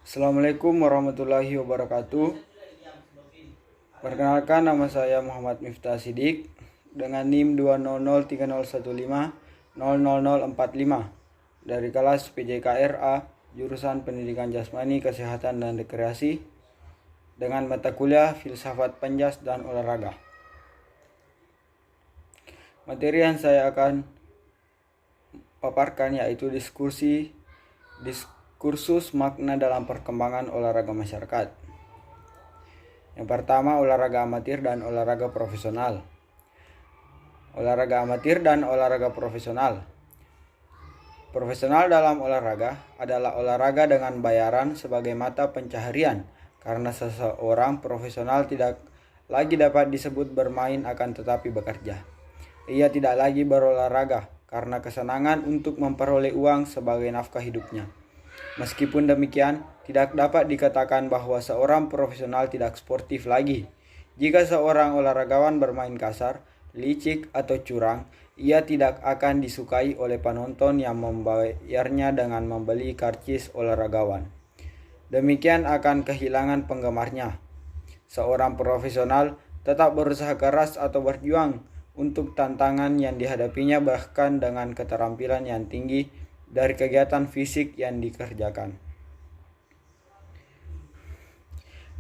Assalamualaikum warahmatullahi wabarakatuh. Perkenalkan, nama saya Muhammad Miftah Sidik dengan NIM 2003015000045 dari kelas PJKRA jurusan Pendidikan Jasmani, Kesehatan dan Rekreasi dengan mata kuliah Filsafat Penjas dan Olahraga. Materi yang saya akan paparkan yaitu diskursus makna dalam perkembangan olahraga masyarakat. Yang pertama, olahraga amatir dan olahraga profesional. Olahraga amatir dan olahraga profesional. Profesional dalam olahraga adalah olahraga dengan bayaran sebagai mata pencaharian, karena seseorang profesional tidak lagi dapat disebut bermain akan tetapi bekerja. Ia tidak lagi berolahraga karena kesenangan untuk memperoleh uang sebagai nafkah hidupnya. Meskipun demikian, tidak dapat dikatakan bahwa seorang profesional tidak sportif lagi. Jika seorang olahragawan bermain kasar, licik, atau curang, ia tidak akan disukai oleh penonton yang membayarnya dengan membeli karcis olahragawan. Demikian akan kehilangan penggemarnya. Seorang profesional tetap berusaha keras atau berjuang untuk tantangan yang dihadapinya, bahkan dengan keterampilan yang tinggi dari kegiatan fisik yang dikerjakan.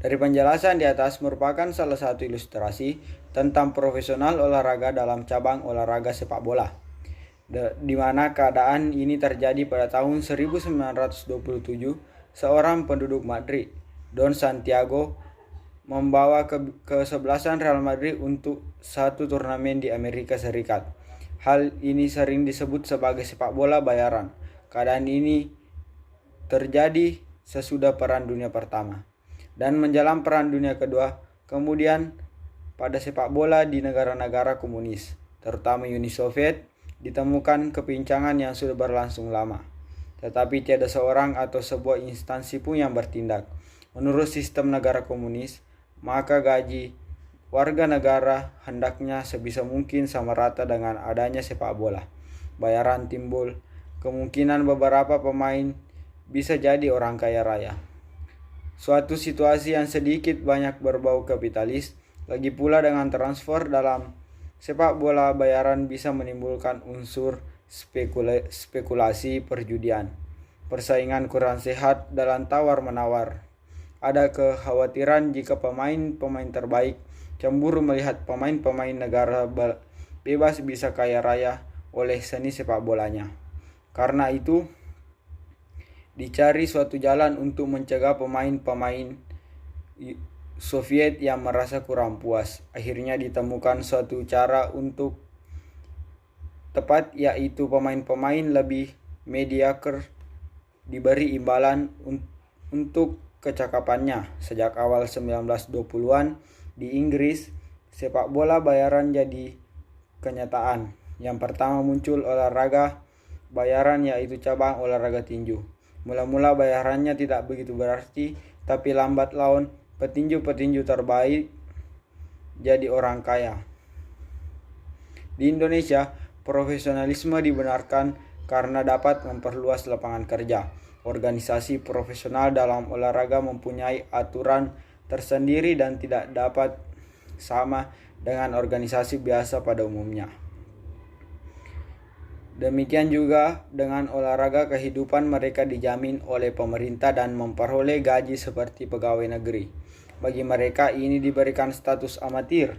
Dari penjelasan di atas merupakan salah satu ilustrasi tentang profesional olahraga dalam cabang olahraga sepak bola, di mana keadaan ini terjadi pada tahun 1927. Seorang penduduk Madrid, Don Santiago, membawa kesebelasan Real Madrid untuk satu turnamen di Amerika Serikat. Hal ini sering disebut sebagai sepak bola bayaran. Keadaan ini terjadi sesudah Perang Dunia Pertama dan menjelang Perang Dunia Kedua. Kemudian pada sepak bola di negara-negara komunis, terutama Uni Soviet, ditemukan kepincangan yang sudah berlangsung lama. Tetapi tiada seorang atau sebuah instansi pun yang bertindak. Menurut sistem negara komunis, maka gaji warga negara hendaknya sebisa mungkin sama rata dengan adanya sepak bola bayaran. Timbul kemungkinan beberapa pemain bisa jadi orang kaya raya. Suatu situasi yang sedikit banyak berbau kapitalis. Lagi pula dengan transfer dalam sepak bola bayaran bisa menimbulkan unsur spekulasi perjudian, persaingan kurang sehat dalam tawar-menawar. Ada kekhawatiran jika pemain-pemain terbaik cemburu melihat pemain-pemain negara bebas bisa kaya raya oleh seni sepak bolanya. Karena itu, dicari suatu jalan untuk mencegah pemain-pemain Soviet yang merasa kurang puas. Akhirnya ditemukan suatu cara untuk tepat, yaitu pemain-pemain lebih mediocre diberi imbalan untuk kecakapannya. Sejak awal 1920-an di Inggris, sepak bola bayaran jadi kenyataan. Yang pertama muncul olahraga bayaran, yaitu cabang olahraga tinju. Mula-mula bayarannya tidak begitu berarti, tapi lambat laun petinju-petinju terbaik jadi orang kaya. Di Indonesia, profesionalisme dibenarkan karena dapat memperluas lapangan kerja. Organisasi profesional dalam olahraga mempunyai aturan tersendiri dan tidak dapat sama dengan organisasi biasa pada umumnya. Demikian juga dengan olahraga, kehidupan mereka dijamin oleh pemerintah dan memperoleh gaji seperti pegawai negeri. Bagi mereka ini diberikan status amatir.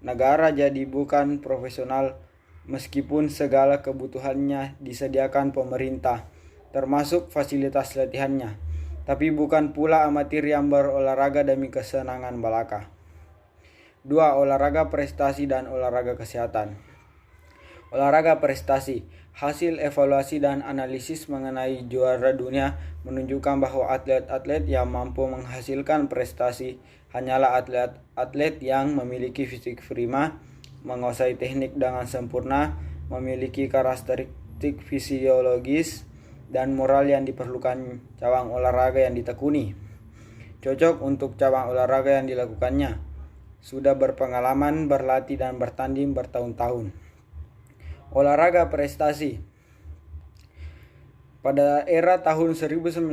Negara jadi bukan profesional meskipun segala kebutuhannya disediakan pemerintah, termasuk fasilitas latihannya, tapi bukan pula amatir yang berolahraga demi kesenangan belaka. 2. Olahraga prestasi dan olahraga kesehatan. Olahraga prestasi. Hasil evaluasi dan analisis mengenai juara dunia menunjukkan bahwa atlet-atlet yang mampu menghasilkan prestasi hanyalah atlet-atlet yang memiliki fisik prima, menguasai teknik dengan sempurna, memiliki karakteristik fisiologis dan moral yang diperlukan cabang olahraga yang ditekuni, cocok untuk cabang olahraga yang dilakukannya, sudah berpengalaman berlatih dan bertanding bertahun-tahun. Olahraga prestasi. Pada era tahun 1960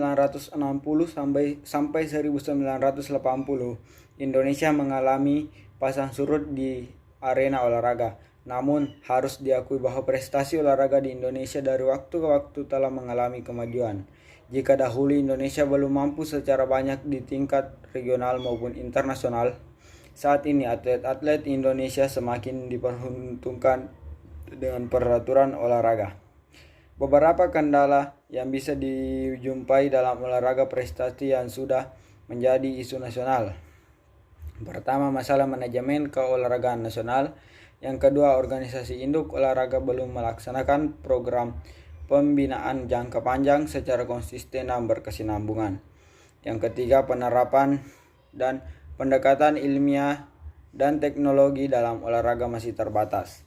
sampai 1980, Indonesia mengalami pasang surut di arena olahraga. Namun, harus diakui bahwa prestasi olahraga di Indonesia dari waktu ke waktu telah mengalami kemajuan. Jika dahulu Indonesia belum mampu secara banyak di tingkat regional maupun internasional, saat ini atlet-atlet Indonesia semakin diperuntukkan dengan peraturan olahraga. Beberapa kendala yang bisa dijumpai dalam olahraga prestasi yang sudah menjadi isu nasional. Pertama, masalah manajemen keolahragaan nasional. Yang kedua, organisasi induk olahraga belum melaksanakan program pembinaan jangka panjang secara konsisten dan berkesinambungan. Yang ketiga, penerapan dan pendekatan ilmiah dan teknologi dalam olahraga masih terbatas.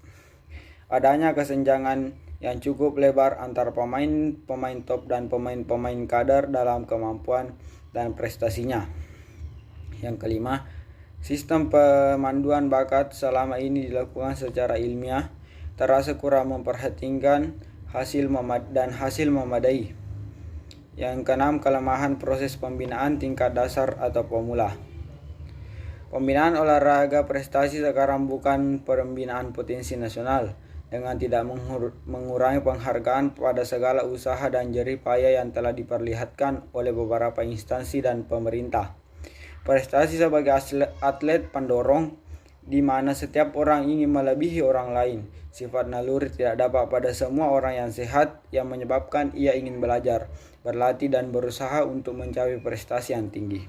Adanya kesenjangan yang cukup lebar antara pemain top dan pemain kader dalam kemampuan dan prestasinya. Yang kelima, sistem pemanduan bakat selama ini dilakukan secara ilmiah terasa kurang memperhatikan hasil memadai. Yang keenam, kelemahan proses pembinaan tingkat dasar atau pemula. Pembinaan olahraga prestasi sekarang bukan pembinaan potensi nasional, dengan tidak mengurangi penghargaan pada segala usaha dan jerih payah yang telah diperlihatkan oleh beberapa instansi dan pemerintah. Prestasi sebagai atlet pendorong, di mana setiap orang ingin melebihi orang lain. Sifat naluri tidak dapat pada semua orang yang sehat, yang menyebabkan ia ingin belajar, berlatih dan berusaha untuk mencapai prestasi yang tinggi.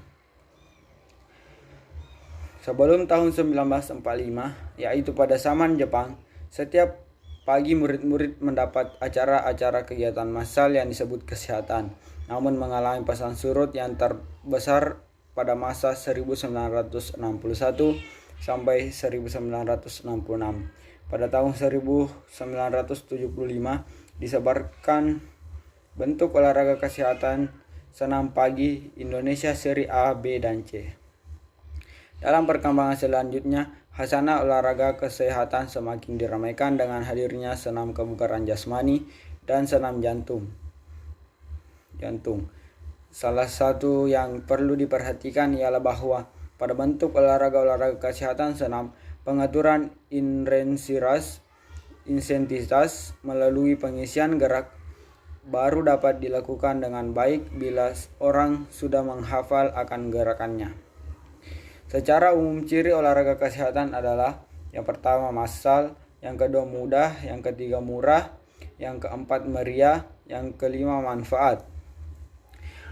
Sebelum tahun 1945, yaitu pada zaman Jepang, setiap pagi murid-murid mendapat acara-acara kegiatan massal yang disebut kesehatan, namun mengalami pasang surut yang terbesar pada masa 1961 sampai 1966. Pada tahun 1975 disebarkan bentuk olahraga kesehatan senam pagi Indonesia seri A, B, dan C. Dalam perkembangan selanjutnya, khasanah olahraga kesehatan semakin diramaikan dengan hadirnya senam kebugaran jasmani dan senam jantung. Salah satu yang perlu diperhatikan ialah bahwa pada bentuk olahraga kesehatan senam, pengaturan intensitas melalui pengisian gerak baru dapat dilakukan dengan baik bila orang sudah menghafal akan gerakannya. Secara umum, ciri olahraga kesehatan adalah: yang pertama massal, yang kedua mudah, yang ketiga murah, yang keempat meriah, yang kelima manfaat.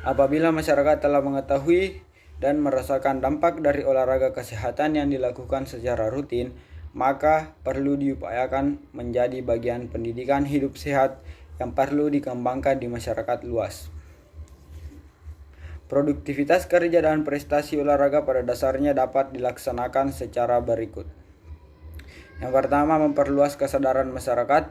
Apabila masyarakat telah mengetahui dan merasakan dampak dari olahraga kesehatan yang dilakukan secara rutin, maka perlu diupayakan menjadi bagian pendidikan hidup sehat yang perlu dikembangkan di masyarakat luas. Produktivitas kerja dan prestasi olahraga pada dasarnya dapat dilaksanakan secara berikut. Yang pertama, memperluas kesadaran masyarakat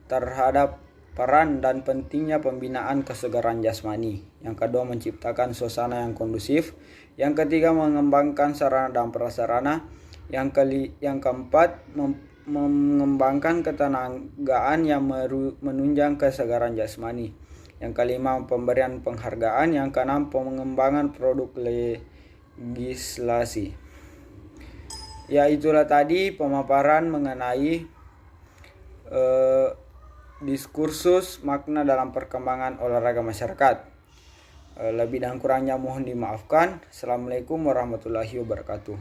terhadap peran dan pentingnya pembinaan kesegaran jasmani. Yang kedua, menciptakan suasana yang kondusif. Yang ketiga, mengembangkan sarana dan prasarana. Yang keempat, mengembangkan ketenagaan yang menunjang kesegaran jasmani. Yang kelima, pemberian penghargaan. Yang keenam, pengembangan produk legislasi. Ya, itulah tadi pemaparan mengenai diskursus makna dalam perkembangan olahraga masyarakat. Lebih dan kurangnya mohon dimaafkan. Assalamualaikum warahmatullahi wabarakatuh.